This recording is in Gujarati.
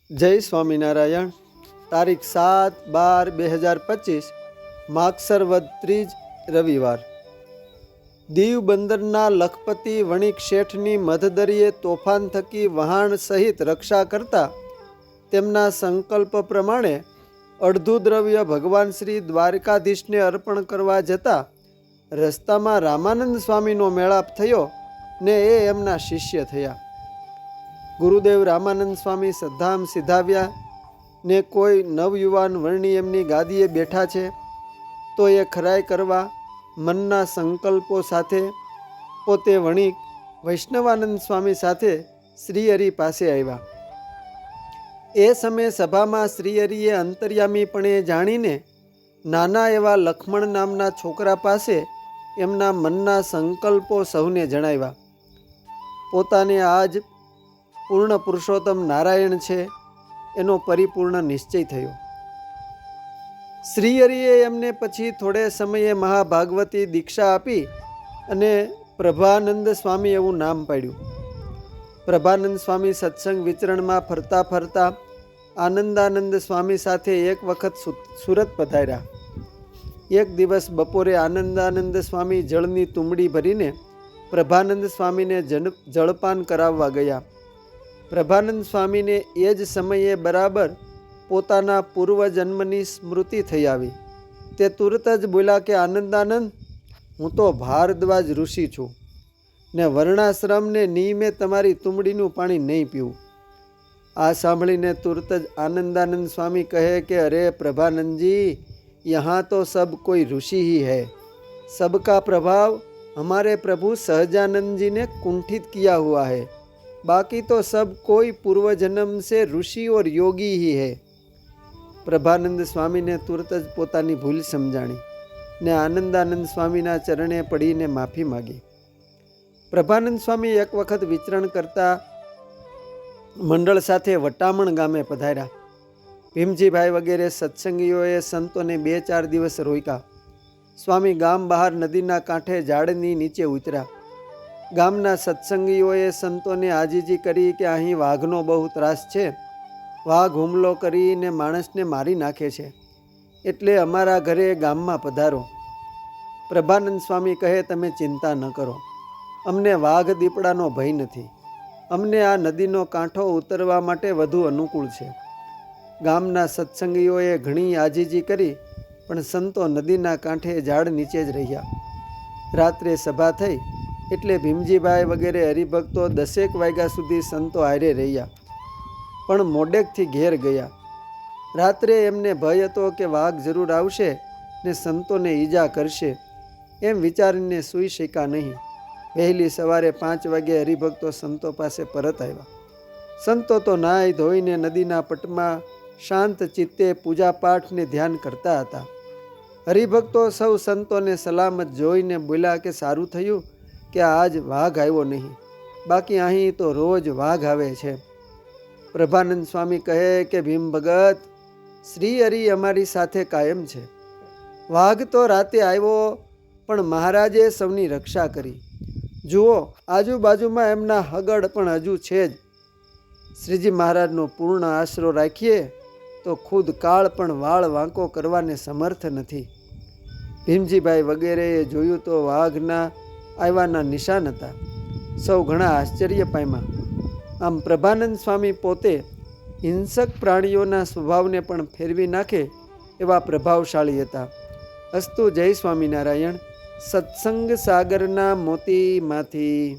જય સ્વામિનારાયણ। તારીખ 7/12/2025 માગસર વદ ત્રીજ રવિવાર। દીવ બંદરના લખપતિ વણિક શેઠની મધદરિયે તોફાન થકી વહાણ સહિત રક્ષા કરતા તેમના સંકલ્પ પ્રમાણે અડધું દ્રવ્ય ભગવાન શ્રી દ્વારકાધીશને અર્પણ કરવા જતાં રસ્તામાં રામાનંદ સ્વામીનો મેળાપ થયો ને એ એમના શિષ્ય થયા। ગુરુદેવ રામાનંદ સ્વામી સદ્ધામ સિધાવ્યા ને કોઈ નવયુવાન વર્ણી એમની ગાદીએ બેઠા છે તો એ ખરાઈ કરવા મનના સંકલ્પો સાથે પોતે વણિક વૈષ્ણવાનંદ સ્વામી સાથે શ્રીહરિ પાસે આવ્યા। એ સમયે સભામાં શ્રીહરિએ અંતર્યામીપણે જાણીને નાના એવા લક્ષ્મણ નામના છોકરા પાસે એમના મનના સંકલ્પો સૌને જણાવ્યા। પોતાને આજ પૂર્ણ પુરુષોત્તમ નારાયણ છે એનો પરિપૂર્ણ નિશ્ચય થયો। શ્રીહરિએ એમને પછી થોડે સમયે મહાભાગવતી દીક્ષા આપી અને પ્રભાનંદ સ્વામી એવું નામ પાડ્યું। પ્રભાનંદ સ્વામી સત્સંગ વિચરણમાં ફરતા ફરતા આનંદાનંદ સ્વામી સાથે એક વખત સુરત પધાર્યા। એક દિવસ બપોરે આનંદાનંદ સ્વામી જળની તુંબડી ભરીને પ્રભાનંદ સ્વામીને જળપાન કરાવવા ગયા। પ્રભાનંદ સ્વામીને એ જ સમયે બરાબર પોતાના પૂર્વજન્મની સ્મૃતિ થઈ આવી। તે તુરત જ બોલ્યા કે આનંદાનંદ, હું તો ભારદ્વાજ ઋષિ છું ને વર્ણાશ્રમને નિયમે તમારી તુંબડીનું પાણી નહીં પીવું। આ સાંભળીને તુરત જ આનંદાનંદ સ્વામી કહે કે અરે પ્રભાનંદજી, यहाँ तो सब कोई ऋषि ही है। सबका प्रभाव हमारे प्रभु सहजानंद जी ने कुंठित किया हुआ है, बाकी तो सब कोई पूर्व जन्म से ऋषि और योगी ही है। પ્રભાનંદ સ્વામીને તુરત જ પોતાની ભૂલ સમજાણી ને આનંદાનંદ સ્વામીના ચરણે પડીને માફી માગી। પ્રભાનંદ સ્વામી એક વખત વિચરણ કરતા મંડળ સાથે વટામણ ગામે પધાર્યા। ભીમજીભાઈ વગેરે સત્સંગીઓએ સંતોને 2-4 દિવસ રોક્યા। સ્વામી ગામ બહાર નદીના કાંઠે ઝાડની નીચે ઉતર્યા। ગામના સત્સંગીઓએ સંતોને આજીજી કરી કે અહીં વાઘનો બહુ ત્રાસ છે, વાઘ હુમલો કરીને માણસને મારી નાખે છે, એટલે અમારા ઘરે ગામમાં પધારો। પ્રભાનંદ સ્વામી કહે, તમે ચિંતા ન કરો, અમને વાઘ દીપડાનો ભય નથી, અમને આ નદીનો કાંઠો ઉતરવા માટે વધુ અનુકૂળ છે। ગામના સત્સંગીઓએ ઘણી આજીજી કરી પણ સંતો નદીના કાંઠે ઝાડ નીચે જ રહ્યા। રાત્રે સભા થઈ એટલે ભીમજીભાઈ વગેરે હરિભક્તો 10 વાગ્યા સુધી સંતો હારે રહ્યા પણ મોડેકથી ઘેર ગયા। રાત્રે એમને ભય હતો કે વાઘ જરૂર આવશે ને સંતોને ઈજા કરશે, એમ વિચારીને સૂઈ શક્યા નહીં। વહેલી સવારે 5 વાગે હરિભક્તો સંતો પાસે પરત આવ્યા। સંતો તો નાહી ધોઈને નદીના પટમાં શાંત ચિત્તે પૂજાપાઠ ને ધ્યાન કરતા હતા। હરિભક્તો સૌ સંતોને સલામત જોઈને બોલ્યા કે સારું થયું કે આજ વાઘ આવ્યો નહીં, બાકી અહીં તો રોજ વાઘ આવે છે। પ્રભાનંદ સ્વામી કહે કે ભીમ ભગત, શ્રીહરિ અમારી સાથે કાયમ છે। વાઘ તો રાતે આવ્યો પણ મહારાજે સૌની રક્ષા કરી। જુઓ, આજુબાજુમાં એમના હગડ પણ હજુ છે જ। શ્રીજી મહારાજનો પૂર્ણ આશરો રાખીએ તો ખુદ કાળ પણ વાળ વાંકો કરવાને સમર્થ નથી। ભીમજીભાઈ વગેરેએ જોયું તો વાઘના આવ્યાના નિશાન હતા। સૌ ઘણા આશ્ચર્ય પામ્યા। આમ પ્રભાનંદ સ્વામી પોતે હિંસક પ્રાણીઓના સ્વભાવને પણ ફેરવી નાખે એવા પ્રભાવશાળી હતા। અસ્તુ, જય સ્વામિનારાયણ। સત્સંગ સાગરના મોતીમાંથી